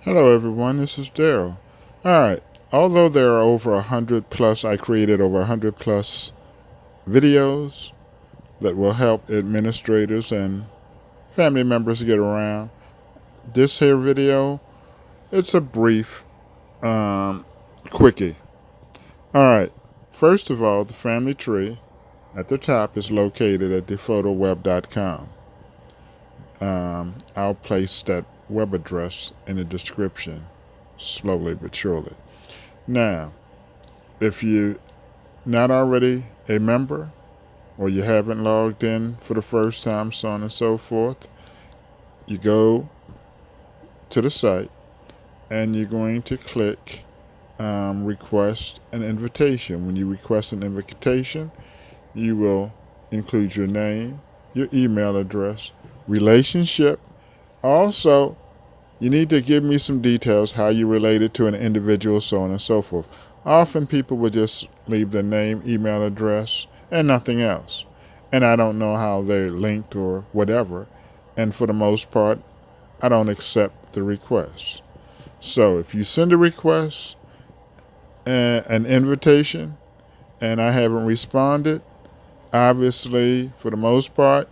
Hello everyone, this is Daryl. Alright, although there are over 100 plus, I created over 100 plus videos that will help administrators and family members get around. This here video, it's a brief quickie. Alright, first of all, the family tree at the top is located at dephotoweb.com. I'll place that web address in the description slowly but surely. Now, if you're not already a member or you haven't logged in for the first time, so on and so forth, you go to the site and you're going to click request an invitation. When you request an invitation, you will include your name, your email address, relationship. Also, you need to give me some details how you related to an individual, so on and so forth. Often people will just leave their name, email address, and nothing else. And I don't know how they're linked or whatever. And for the most part, I don't accept the request. So if you send a request, an invitation, and I haven't responded, obviously, for the most part,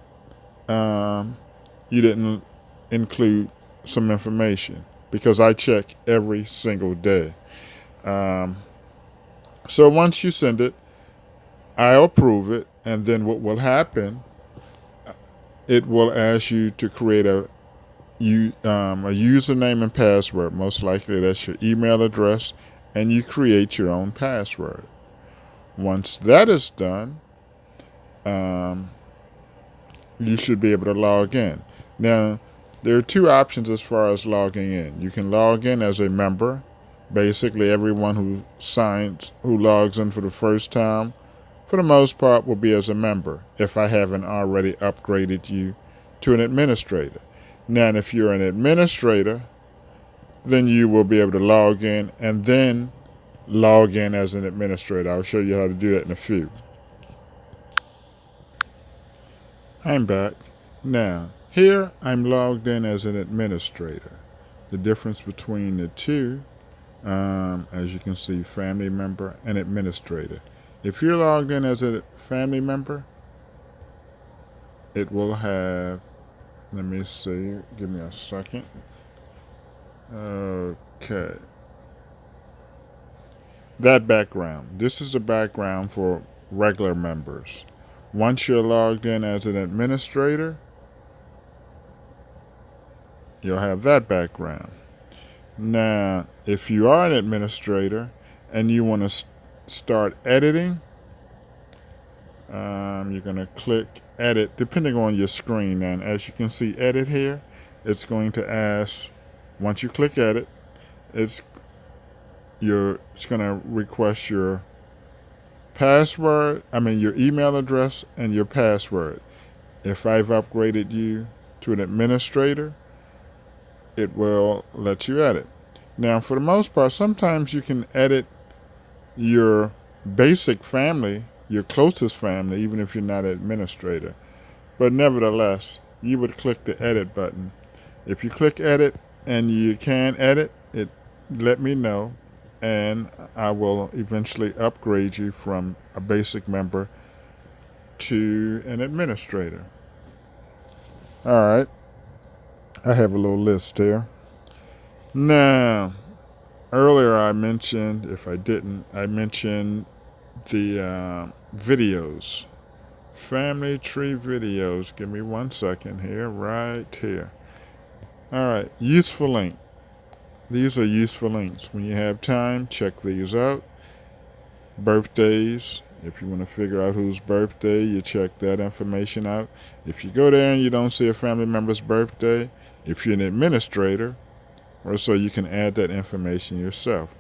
you didn't include some information because I check every single day. So once you send it, I'll approve it, and then what will happen, it will ask you to create a username and password. Most likely that's your email address, and you create your own password. Once that is done, you should be able to log in. Now, there are two options as far as logging in. You can log in as a member. Basically, everyone who logs in for the first time, for the most part, will be as a member if I haven't already upgraded you to an administrator. Now, if you're an administrator, then you will be able to log in and then log in as an administrator. I'll show you how to do that in a few. I'm back. Now, here I'm logged in as an administrator. The difference between the two, as you can see, family member and administrator. If you're logged in as a family member, it will have, let me see, give me a second. Okay. That background. This is the background for regular members. Once you're logged in as an administrator, you'll have that background. Now, if you are an administrator and you want to start editing, you're going to click edit depending on your screen. And as you can see, edit here, it's going to ask, once you click edit, it's going to request your your email address and your password. If I've upgraded you to an administrator, it will let you edit. Now, for the most part, sometimes you can edit your basic family, your closest family, even if you're not an administrator. But nevertheless, you would click the edit button. If you click edit and you can edit, let me know, and I will eventually upgrade you from a basic member to an administrator. All right. I have a little list here. Now, earlier I mentioned, if I didn't, I mentioned the videos. Family tree videos. Give me 1 second here, right here. All right, useful link. These are useful links. When you have time, check these out. Birthdays. If you want to figure out whose birthday, you check that information out. If you go there and you don't see a family member's birthday, if you're an administrator, or so you can add that information yourself.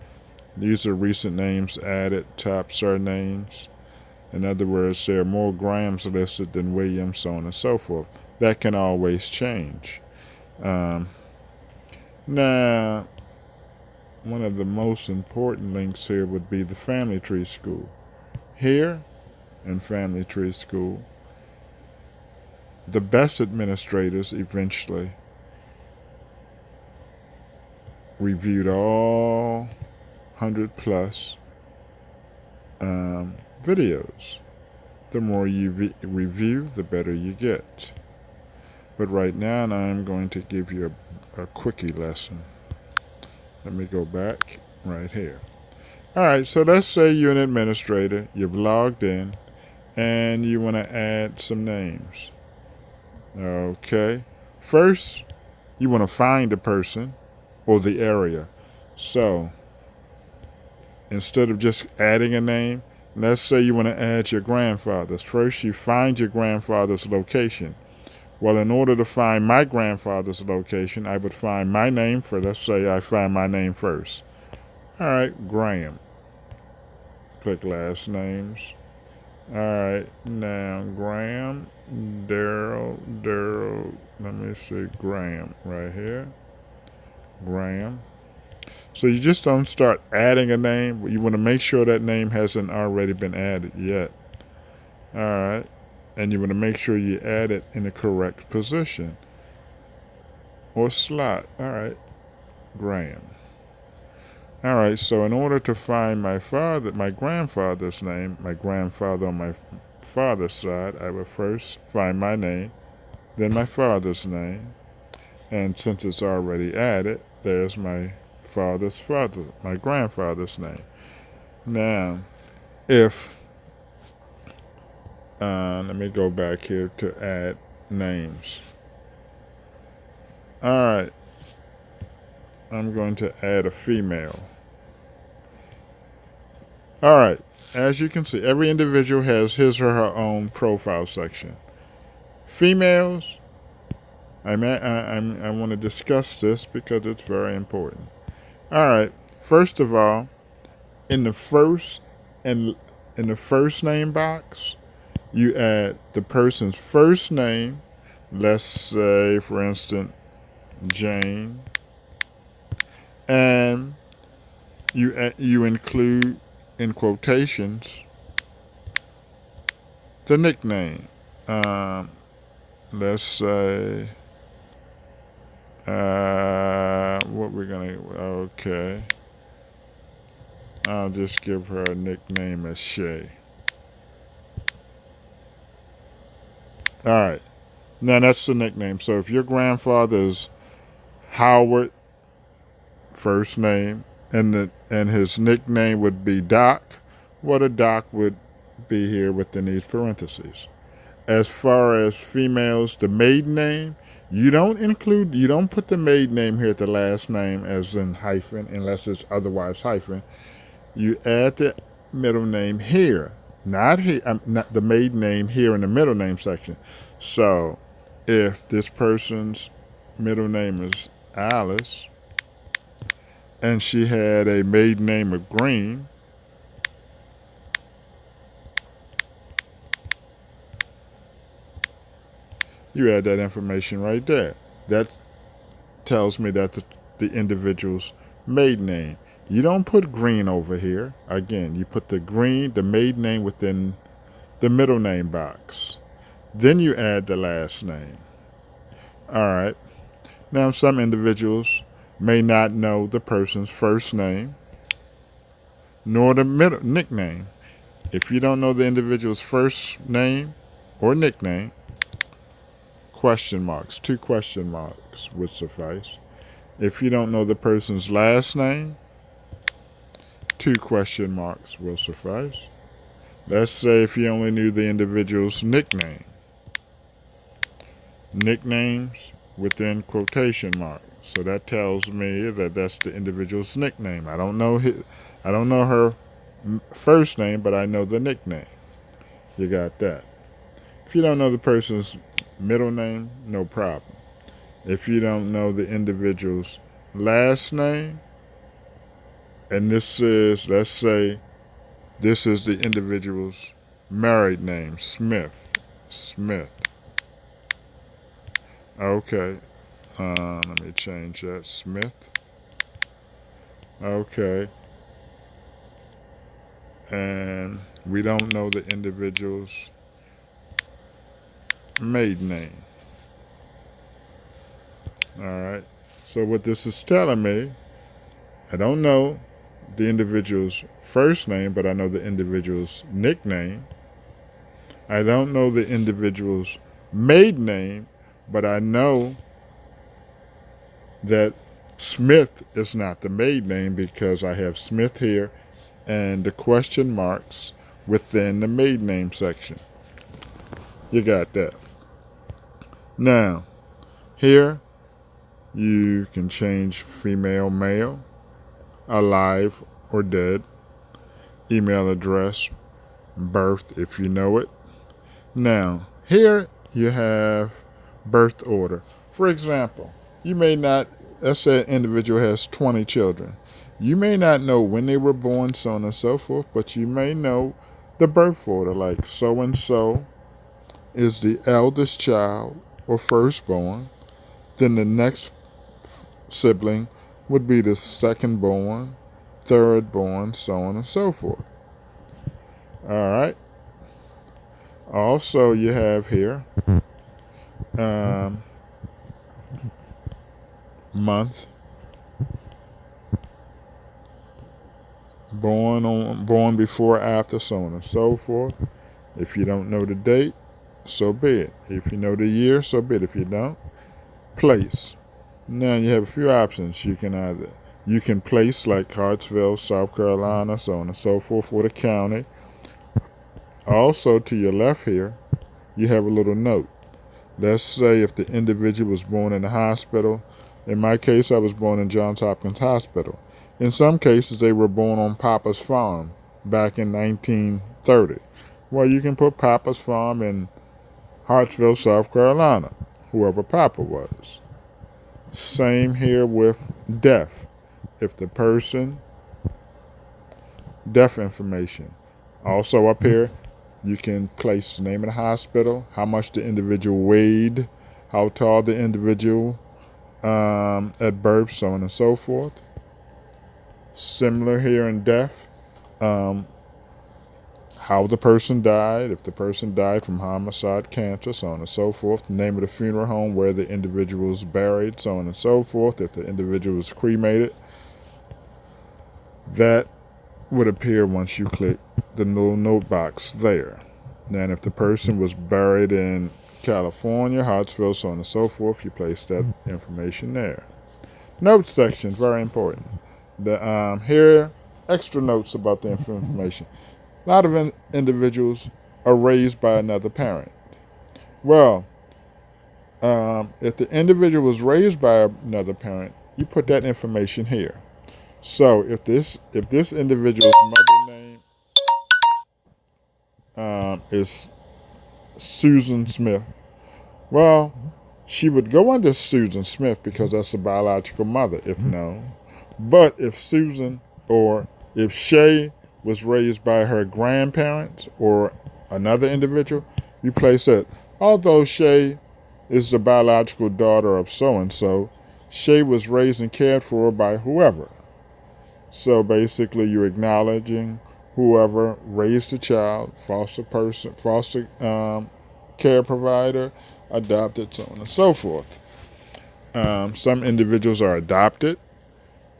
These are recent names added, top surnames. In other words, there are more Grahams listed than Williams, so on and so forth. That can always change. Now, one of the most important links here would be the Family Tree School. Here in Family Tree School, the best administrators eventually reviewed all 100 plus videos. The more you review, the better you get. But right now, I'm going to give you a quickie lesson. Let me go back right here. All right, so let's say you're an administrator, you've logged in, and you want to add some names. Okay. First, you want to find the person or the area. So instead of just adding a name, let's say you want to add your grandfather's. First, you find your grandfather's location. Well, in order to find my grandfather's location, I would find my name first. Let's say I find my name first. All right, Graham. Click last names. All right, now Graham, Daryl, let me see, Graham right here. Graham. So you just don't start adding a name, but you want to make sure that name hasn't already been added yet. All right. And you want to make sure you add it in the correct position or slot. All right. Graham. All right. So in order to find my grandfather's name, my grandfather on my father's side, I would first find my name, then my father's name. And since it's already added, there's my my grandfather's name. Now, if let me go back here to add names. All right, I'm going to add a female. All right, as you can see, every individual has his or her own profile section. Females, I want to discuss this because it's very important. All right, first of all, in the first name box, you add the person's first name. Let's say, for instance, Jane, and you include in quotations the nickname. Let's say what we're gonna. Okay, I'll just give her a nickname as Shay. All right. Now that's the nickname. So if your grandfather's Howard, first name, and his nickname would be Doc, well, the Doc would be here within these parentheses. As far as females, the maiden name, you don't put the maiden name here at the last name as in hyphen, unless it's otherwise hyphen. You add the middle name here, not the maiden name here in the middle name section. So if this person's middle name is Alice and she had a maiden name of Green, you add that information right there. That tells me that the individual's maiden name. You don't put Green over here. Again, you put the maiden name within the middle name box. Then you add the last name. All right. Now, some individuals may not know the person's first name nor the middle nickname. If you don't know the individual's first name or nickname, two question marks would suffice. If you don't know the person's last name, 2 question marks will suffice. Let's say if you only knew the individual's nickname. Nicknames within quotation marks. So that tells me that that's the individual's nickname. I don't know her first name, but I know the nickname. You got that. If you don't know the person's middle name, no problem. If you don't know the individual's last name, and this is, let's say, this is the individual's married name, Smith. Okay. Let me change that. Smith. Okay. And we don't know the individual's maiden name. All right. So what this is telling me I don't know the individual's first name, but I know the individual's nickname. I don't know the individual's maiden name, but I know that Smith is not the maiden name because I have Smith here and the question marks within the maiden name section. You got that. Now, here you can change female, male, alive or dead, email address, birth if you know it. Now, here you have birth order. For example, you may not, let's say an individual has 20 children. You may not know when they were born, so on and so forth, but you may know the birth order, like so and so is the eldest child or firstborn. Then the next sibling would be the second born, third born, so on and so forth. All right. Also, you have here month, born before, after, so on and so forth. If you don't know the date, so be it. If you know the year, so be it. If you don't, place. Now you have a few options. You can place like Hartsville, South Carolina, so on and so forth, with a county. Also, to your left here, you have a little note. Let's say if the individual was born in a hospital. In my case, I was born in Johns Hopkins Hospital. In some cases, they were born on Papa's Farm back in 1930. Well, you can put Papa's Farm in Hartsville, South Carolina, whoever Papa was. Same here with death. If the person, death information. Also up here, you can place the name of the hospital, how much the individual weighed, how tall the individual at birth, so on and so forth. Similar here in death, how the person died, if the person died from homicide, cancer, so on and so forth, the name of the funeral home where the individual was buried, so on and so forth, if the individual was cremated. That would appear once you click the little note box there. Then if the person was buried in California, Hartsville, so on and so forth, you place that information there. Notes section, very important. Here, extra notes about the information. A lot of individuals are raised by another parent. Well, if the individual was raised by another parent, you put that information here. So if this individual's mother name is Susan Smith, well, she would go under Susan Smith because that's the biological mother, if known. But if Susan or if Shay was raised by her grandparents or another individual, you place it. Although Shay is the biological daughter of so-and-so, Shay was raised and cared for by whoever. So basically you're acknowledging whoever raised the child, foster care provider, adopted, so on and so forth. Some individuals are adopted,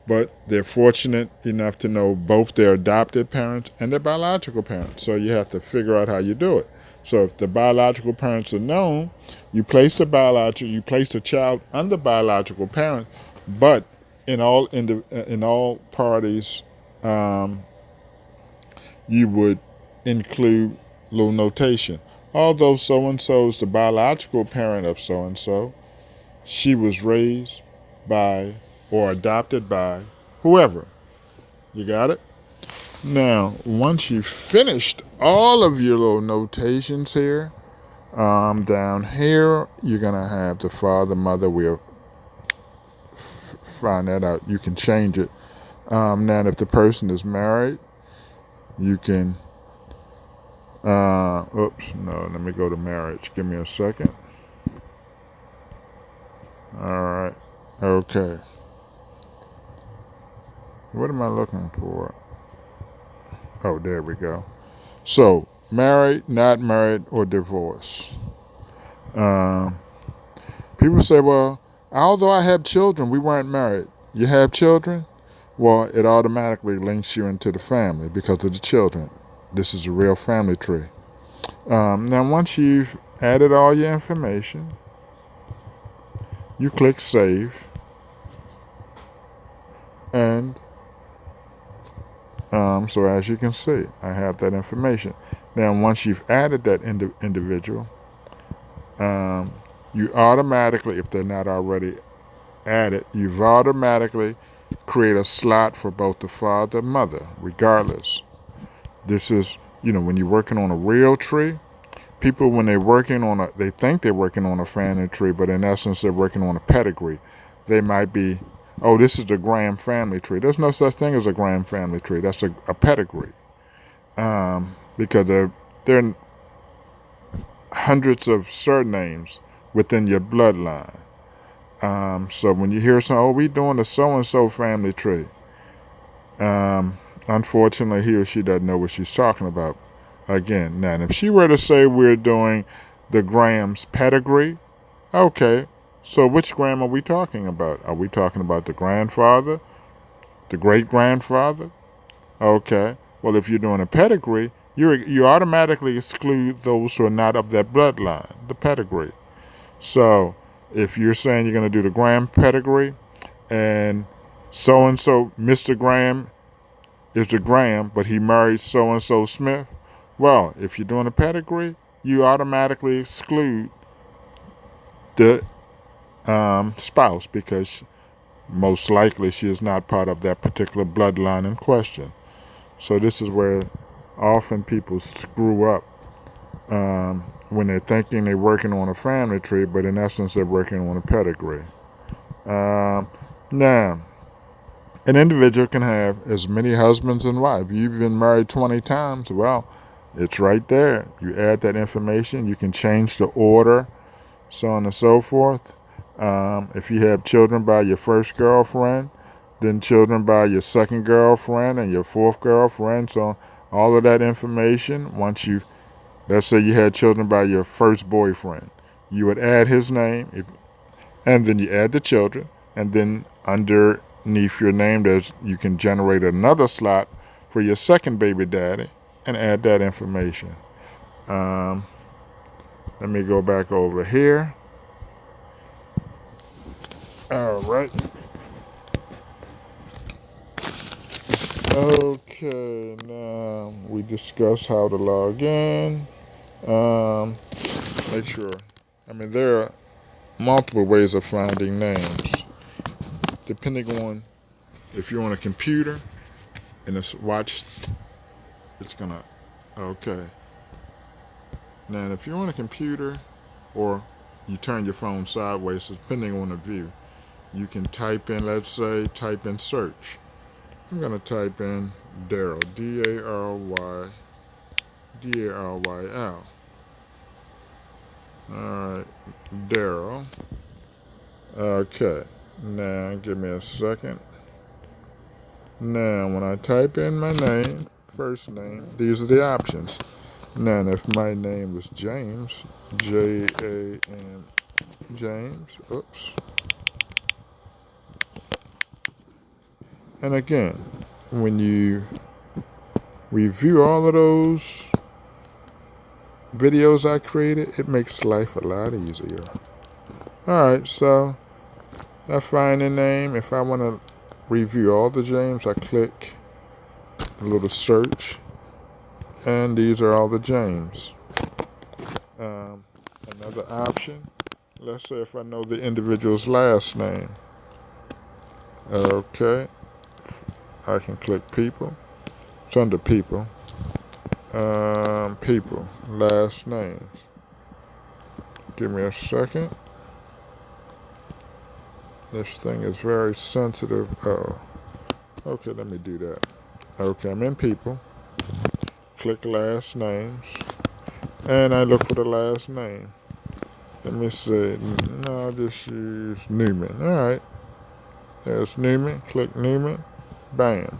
but they're fortunate enough to know both their adopted parents and their biological parents. So you have to figure out how you do it. So if the biological parents are known, you place the child under biological parent, but in all parties, you would include little notation. Although so and so is the biological parent of so and so, she was raised by or adopted by whoever. You got it? Now, once you've finished all of your little notations here, down here, you're going to have the father, mother. We'll find that out. You can change it. Now, if the person is married, you can, let me go to marriage. Give me a second. All right. Okay. What am I looking for? Oh, there we go. So, married, not married, or divorced. People say, well, although I have children, we weren't married. You have children? Well, it automatically links you into the family because of the children. This is a real family tree. Now, once you've added all your information, you click Save, and so as you can see, I have that information. Now, once you've added that individual, you automatically, if they're not already added, you've automatically create a slot for both the father and mother, regardless. This is, when you're working on a real tree, people, when they're working on they think they're working on a family tree, but in essence, they're working on a pedigree. They might be, oh, this is a Graham family tree. There's no such thing as a Graham family tree. That's a pedigree. Because there are hundreds of surnames within your bloodline. So when you hear something, oh, we doing a so-and-so family tree, unfortunately, he or she doesn't know what she's talking about. Again, now, if she were to say we're doing the Graham's pedigree, okay, so which Graham are we talking about? Are we talking about the grandfather, the great-grandfather? Okay, well, if you're doing a pedigree, you automatically exclude those who are not of that bloodline, the pedigree. So if you're saying you're going to do the Graham pedigree, and so-and-so, Mr. Graham, is the Graham, but he married so-and-so Smith, well, if you're doing a pedigree, you automatically exclude the spouse because most likely she is not part of that particular bloodline in question. So this is where often people screw up when they're thinking they're working on a family tree, but in essence they're working on a pedigree. Now, an individual can have as many husbands and wives. You've been married 20 times, well, it's right there. You add that information. You can change the order, so on and so forth. If you have children by your first girlfriend, then children by your second girlfriend and your fourth girlfriend. So all of that information, once let's say you had children by your first boyfriend, you would add his name, and then you add the children, and then underneath your name, you can generate another slot for your second baby daddy and add that information. Let me go back over here. All right. Okay, now we discussed how to log in. Make sure. There are multiple ways of finding names, depending on if you're on a computer and it's gonna. Okay. Now, if you're on a computer or you turn your phone sideways, depending on the view, you can type in, type in search. I'm going to type in Daryl, D-A-R-Y-L. All right, Daryl. Okay, now give me a second. Now, when I type in my name, first name, these are the options. Now, if my name was James, J-A-M, James, oops. And again, when you review all of those videos I created, it makes life a lot easier. Alright, so I find a name. If I want to review all the James, I click a little search, and these are all the James. Another option, let's say if I know the individual's last name. Okay, I can click people. It's under people. People, last names. Give me a second. This thing is very sensitive. Oh, okay, let me do that. Okay, I'm in people. Click last names. And I look for the last name. Let me see. No, I'll just use Newman. Alright. There's Newman. Click Newman. Bam.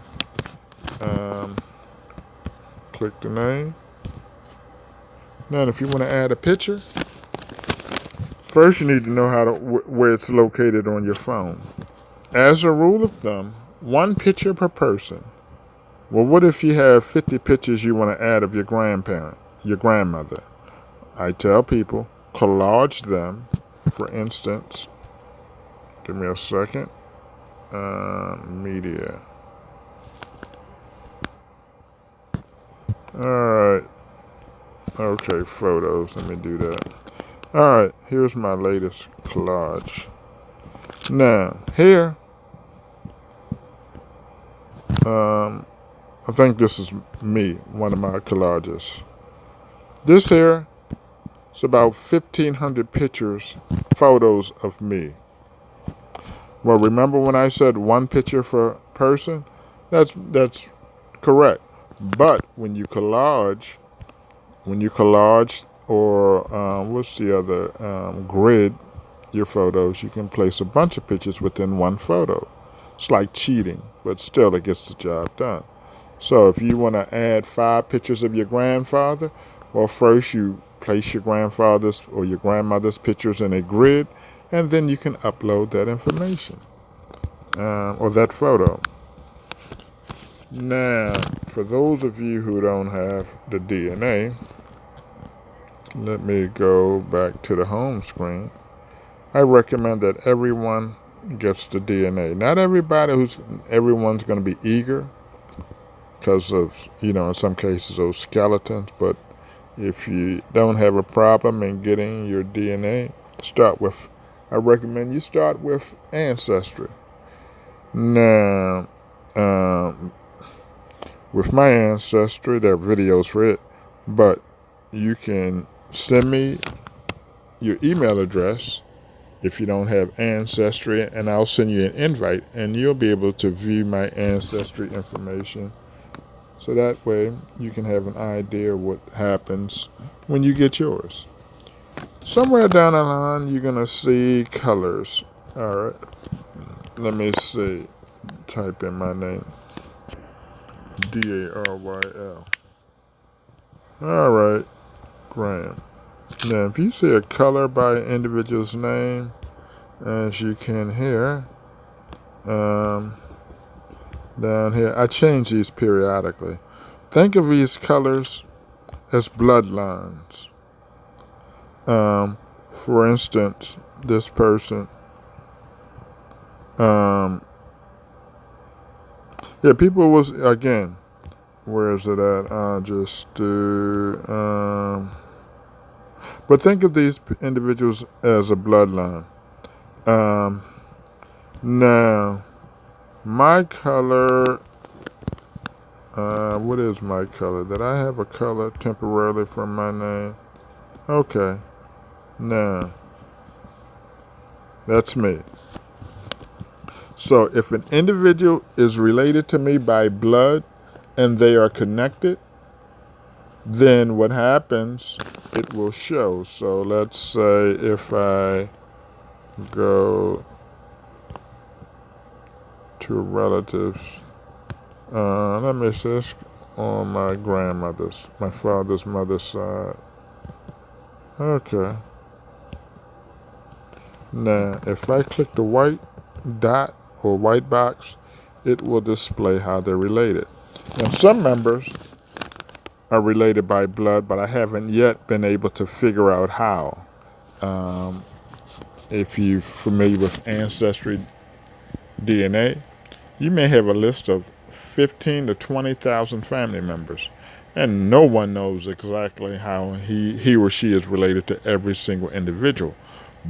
Click the name. Now, if you want to add a picture, first you need to know where it's located on your phone. As a rule of thumb, 1 picture per person. Well, what if you have 50 pictures you want to add of your grandparent, your grandmother? I tell people, collage them. For instance, give me a second. Media. Alright. Okay, photos. Let me do that. Alright, here's my latest collage. Now, here, I think this is me, one of my collages. This here is about 1,500 pictures, photos of me. Well, remember when I said 1 picture per person? That's correct. But when you collage, or what's the other, grid your photos, you can place a bunch of pictures within 1 photo. It's like cheating, but still it gets the job done. So if you want to add 5 pictures of your grandfather, well, first you place your grandfather's or your grandmother's pictures in a grid, and then you can upload that information, or that photo. Now, for those of you who don't have the DNA, let me go back to the home screen. I recommend that everyone gets the DNA. Not everyone's going to be eager because of, in some cases, those skeletons. But if you don't have a problem in getting your DNA, I recommend you start with Ancestry. Now, with my Ancestry, there are videos for it, but you can send me your email address if you don't have Ancestry, and I'll send you an invite, and you'll be able to view my Ancestry information. So that way you can have an idea of what happens when you get yours. Somewhere down the line, you're going to see colors. All right. Let me see. Type in my name. Daryl. All right. Graham. Now, if you see a color by an individual's name, as you can hear, down here, I change these periodically. Think of these colors as bloodlines. For instance, this person, people was, again, where is it at? But think of these individuals as a bloodline. Now, my color, what is my color? Did I have a color temporarily for my name? Okay. Now, that's me. So if an individual is related to me by blood and they are connected, then what happens, it will show. So let's say if I go to relatives, let me see this on my my father's mother's side. Okay. Now, if I click the white dot or white box, it will display how they're related. And some members are related by blood, but I haven't yet been able to figure out how. If you're familiar with Ancestry DNA, you may have a list of 15 to 20,000 family members, and no one knows exactly how he or she is related to every single individual.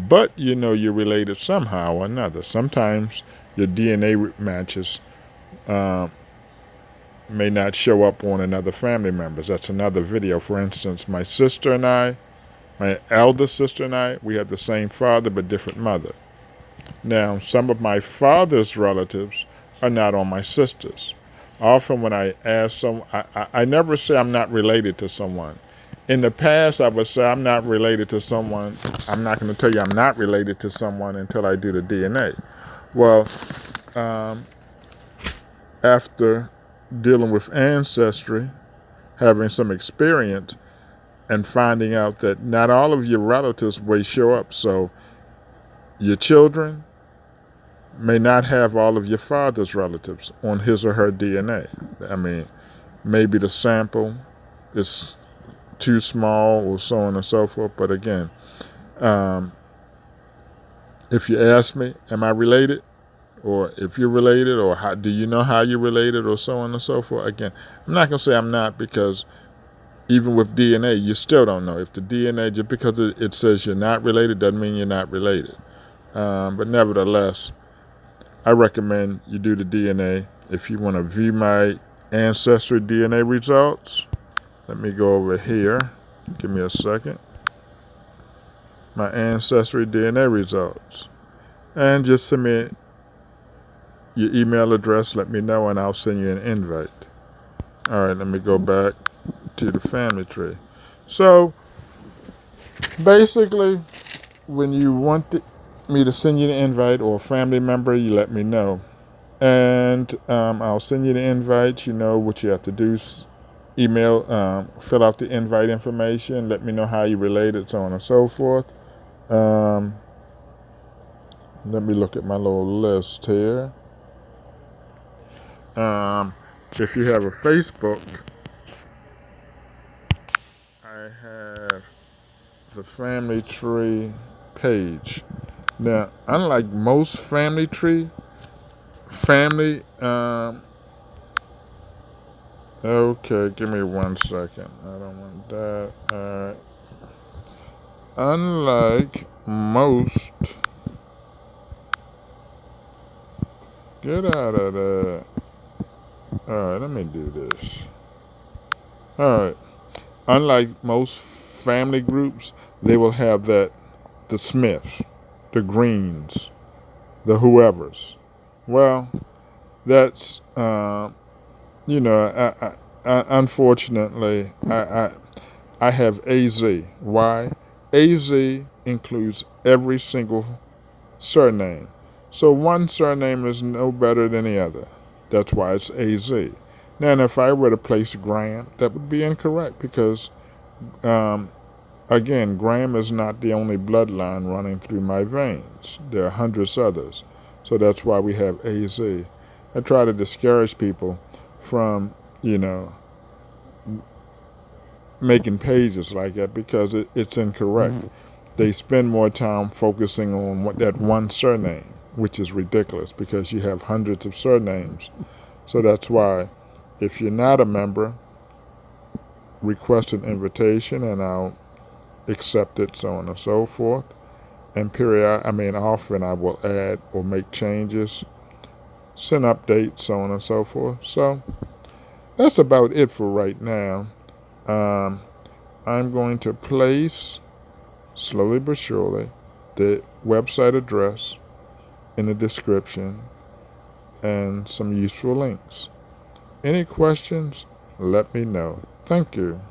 But you're related somehow or another. Sometimes your DNA matches may not show up on another family members. That's another video. For instance, my eldest sister and I, we have the same father but different mother. Now, some of my father's relatives are not on my sister's. Often when I ask I never say I'm not related to someone. In the past, I would say I'm not related to someone. I'm not going to tell you I'm not related to someone until I do the DNA. Well, after dealing with Ancestry, having some experience, and finding out that not all of your relatives will show up. So your children, may not have all of your father's relatives on his or her DNA. I mean, maybe the sample is too small or so on and so forth. But again, if you ask me, am I related? Or if you're related, or how, do you know how you're related, or so on and so forth? Again, I'm not going to say I'm not, because even with DNA, you still don't know. If the DNA, just because it says you're not related, doesn't mean you're not related. But nevertheless, I recommend you do the DNA. If you want to view my Ancestry DNA results, let me go over here. Give me a second. My Ancestry DNA results. And just send me your email address, let me know, and I'll send you an invite. All right, let me go back to the family tree. So basically, when you want me to send you the invite, or a family member, you let me know. And I'll send you the invite. You know what you have to do. Email, fill out the invite information, let me know how you related, so on and so forth. Let me look at my little list here. If you have a Facebook, I have the family tree page. Now, unlike most family, okay, give me 1 second. I don't want that. All right. Unlike most, get out of there. All right, let me do this. All right. Unlike most family groups, they will have the Smiths, the Greens, the whoever's. Well, that's, unfortunately, I have AZ. Why? AZ includes every single surname. So one surname is no better than the other. That's why it's AZ. Now, if I were to place Graham, that would be incorrect, because, again, Graham is not the only bloodline running through my veins. There are hundreds others. So that's why we have AZ. I try to discourage people from, making pages like that, because it's incorrect. They spend more time focusing on that one surname, which is ridiculous, because you have hundreds of surnames. So that's why, if you're not a member, request an invitation and I'll accept it, so on and so forth. And often I will add or make changes, send updates, so on and so forth. So that's about it for right now. I'm going to place, slowly but surely, the website address in the description and some useful links. Any questions, let me know. Thank you.